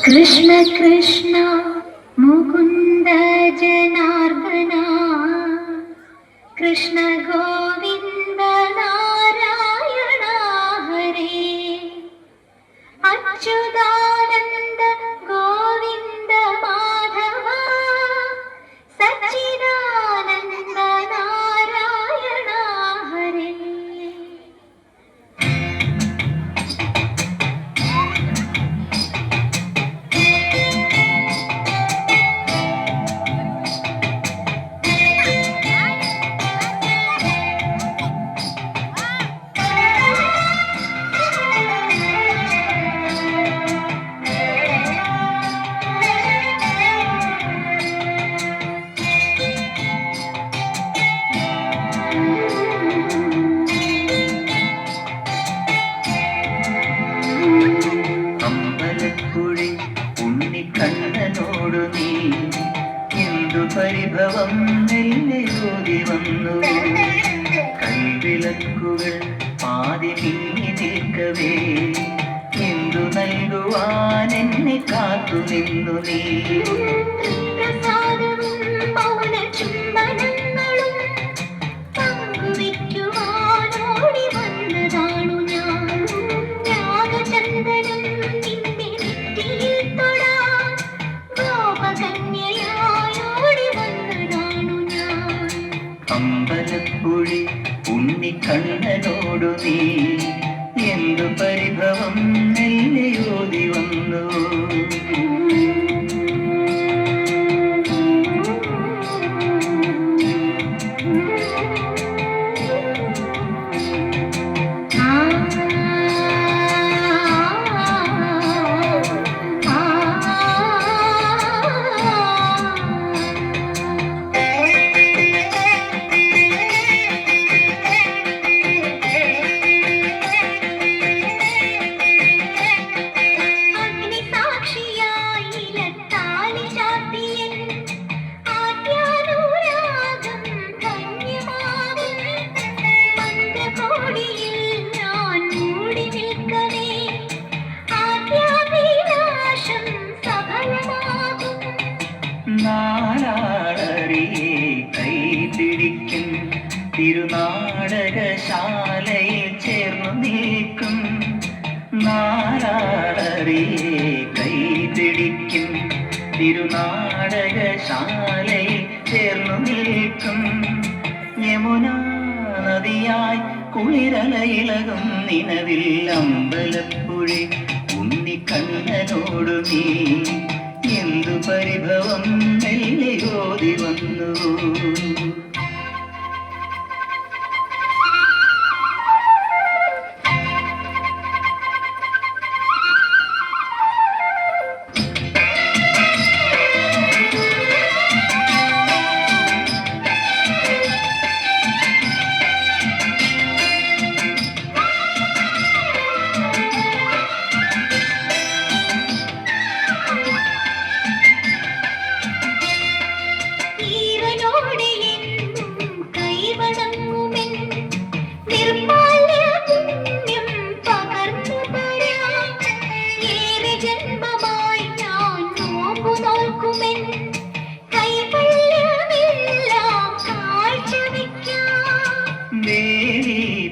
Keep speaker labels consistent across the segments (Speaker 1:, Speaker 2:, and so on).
Speaker 1: कृष्ण कृष्ण मुकुन्द जनार्दन कृष्ण गोविन्द नारायण हरे अच्युतानन्द गोविन्द माधव सच्चिदानन्द नारायण हरे।
Speaker 2: കണ്ണനോടു നീ എന്തു പരിഭവം നെല്ലോതി വന്നു കൈവിളക്കുകൾ പാതി മിന്നി നിൽക്കവേ എന്തു നൽകുവാൻ എന്നെ കാത്തു നിന്നു നീ അമ്പലപ്പുഴി ഉണ്ണിക്കണ്ണനോടു നീ എന്തു പരിഭവം നെല്ലോതി വന്നു നാലാളറിയെ കൈപിടിക്കും തിരുനാടകശാലയിൽ ചേർന്നു നിൽക്കും നാലാളറിയെ കൈപിടിക്കും തിരുനാടകശാലയിൽ ചേർന്നു നിൽക്കും യമുനാ നദിയായി കുളിരലയിളകും നിലവിൽ അമ്പലപ്പുഴി ഉണ്ണിക്കണ്ണനോടു നീ എന്തു പരിഭവം നെല്ലോതി വന്നു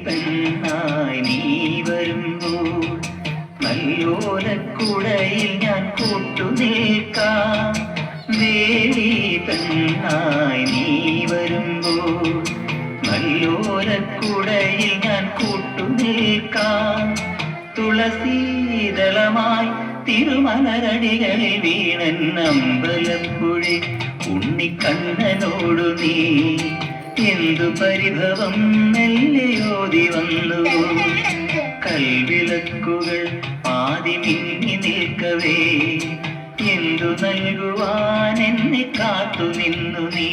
Speaker 2: പെണ്ണായി നീ വരുമ്പോൾ നല്ലോലക്കുടയിൽ ഞാൻ കൂട്ടുനിൽക്കാം ദേവി പെണ്ണായി നീ വരുമ്പോൾ നല്ലോലക്കുടയിൽ ഞാൻ കൂട്ടുനിൽക്കാം തുളസീതളമായി തിരുമലരടികളിൽ വീണൻ അമ്പലപ്പുഴി ഉണ്ണിക്കണ്ണനോടു നീ എന്തു പരിഭവം നെല്ലോതി വന്നു കൽവിളക്കുകൾ പാതി മിന്നി നിൽക്കവേ എന്തു നൽകുവാൻ എന്നെ കാത്തു നിന്നു നീ